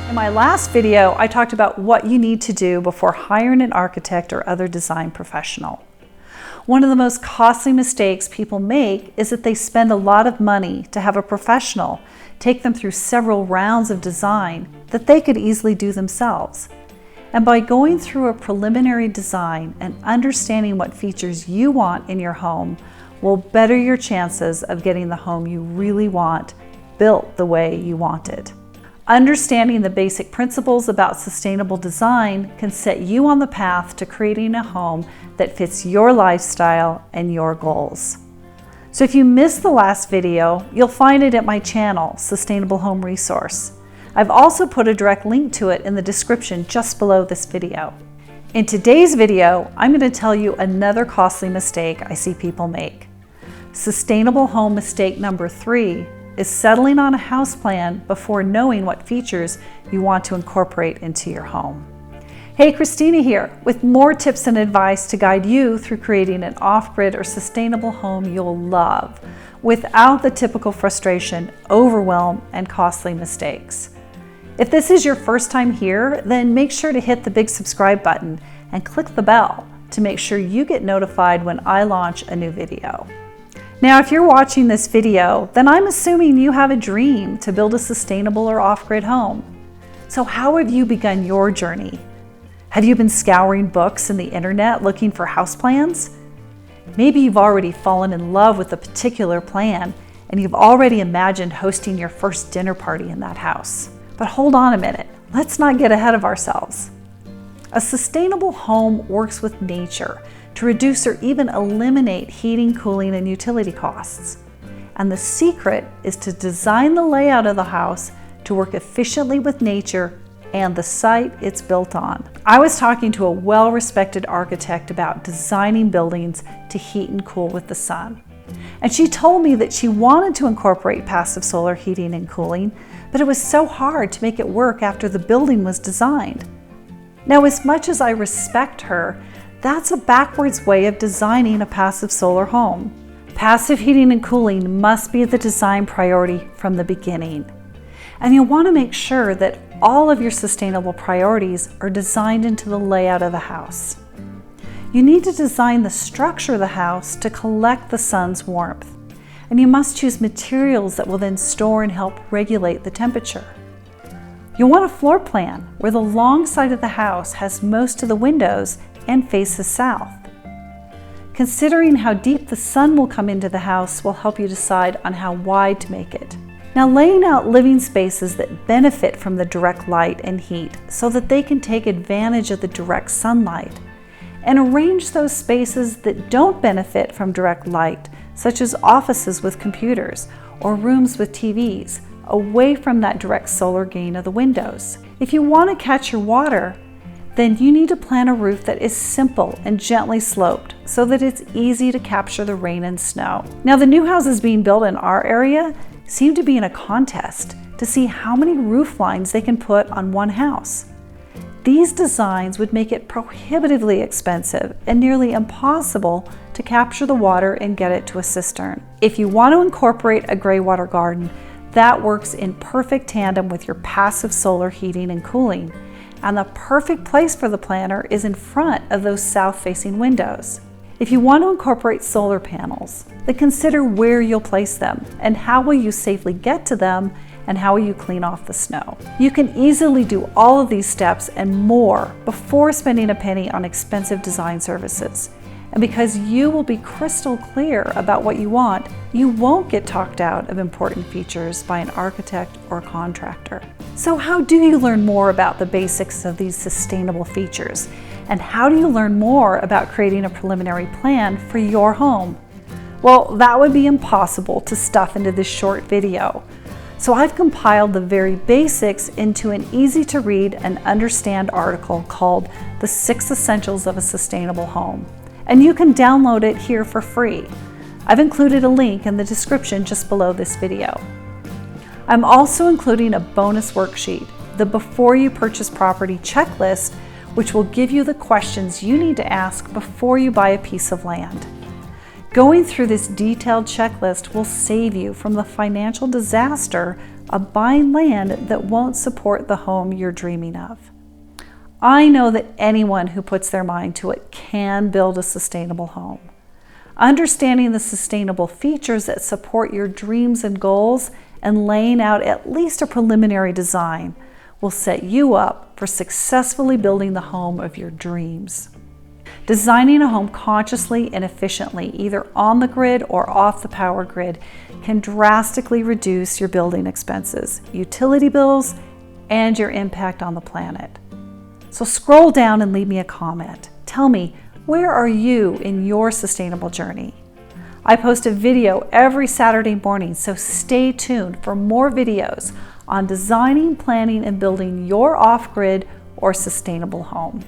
In my last video, I talked about what you need to do before hiring an architect or other design professional. One of the most costly mistakes people make is that they spend a lot of money to have a professional take them through several rounds of design that they could easily do themselves. And by going through a preliminary design and understanding what features you want in your home will better your chances of getting the home you really want built the way you want it. Understanding the basic principles about sustainable design can set you on the path to creating a home that fits your lifestyle and your goals. So if you missed the last video, you'll find it at my channel, Sustainable Home Resource. I've also put a direct link to it in the description just below this video. In today's video, I'm going to tell you another costly mistake I see people make. Sustainable home mistake number 3 is settling on a house plan before knowing what features you want to incorporate into your home. Hey, Christina here with more tips and advice to guide you through creating an off-grid or sustainable home you'll love without the typical frustration, overwhelm, and costly mistakes. If this is your first time here, then make sure to hit the big subscribe button and click the bell to make sure you get notified when I launch a new video. Now, if you're watching this video, then I'm assuming you have a dream to build a sustainable or off-grid home. So how have you begun your journey? Have you been scouring books and the internet looking for house plans? Maybe you've already fallen in love with a particular plan and you've already imagined hosting your first dinner party in that house. But hold on a minute, let's not get ahead of ourselves. A sustainable home works with nature to reduce or even eliminate heating, cooling, and utility costs. And the secret is to design the layout of the house to work efficiently with nature and the site it's built on. I was talking to a well-respected architect about designing buildings to heat and cool with the sun. And she told me that she wanted to incorporate passive solar heating and cooling, but it was so hard to make it work after the building was designed. Now, as much as I respect her, that's a backwards way of designing a passive solar home. Passive heating and cooling must be the design priority from the beginning. And you'll want to make sure that all of your sustainable priorities are designed into the layout of the house. You need to design the structure of the house to collect the sun's warmth. And you must choose materials that will then store and help regulate the temperature. You'll want a floor plan where the long side of the house has most of the windows and faces south. Considering how deep the sun will come into the house will help you decide on how wide to make it. Now, laying out living spaces that benefit from the direct light and heat so that they can take advantage of the direct sunlight, and arrange those spaces that don't benefit from direct light, such as offices with computers or rooms with TVs, away from that direct solar gain of the windows. If you want to catch your water, then you need to plan a roof that is simple and gently sloped so that it's easy to capture the rain and snow. Now, the new houses being built in our area seem to be in a contest to see how many roof lines they can put on one house. These designs would make it prohibitively expensive and nearly impossible to capture the water and get it to a cistern. If you want to incorporate a gray water garden, that works in perfect tandem with your passive solar heating and cooling. And the perfect place for the planter is in front of those south-facing windows. If you want to incorporate solar panels, then consider where you'll place them and how will you safely get to them and how will you clean off the snow. You can easily do all of these steps and more before spending a penny on expensive design services. And because you will be crystal clear about what you want, you won't get talked out of important features by an architect or contractor. So how do you learn more about the basics of these sustainable features? And how do you learn more about creating a preliminary plan for your home? Well, that would be impossible to stuff into this short video. So I've compiled the very basics into an easy to read and understand article called The 6 Essentials of a Sustainable Home. And you can download it here for free. I've included a link in the description just below this video. I'm also including a bonus worksheet, the Before You Purchase Property checklist, which will give you the questions you need to ask before you buy a piece of land. Going through this detailed checklist will save you from the financial disaster of buying land that won't support the home you're dreaming of. I know that anyone who puts their mind to it can build a sustainable home. Understanding the sustainable features that support your dreams and goals and laying out at least a preliminary design will set you up for successfully building the home of your dreams. Designing a home consciously and efficiently, either on the grid or off the power grid, can drastically reduce your building expenses, utility bills, and your impact on the planet. So scroll down and leave me a comment. Tell me, where are you in your sustainable journey? I post a video every Saturday morning, so stay tuned for more videos on designing, planning, and building your off-grid or sustainable home.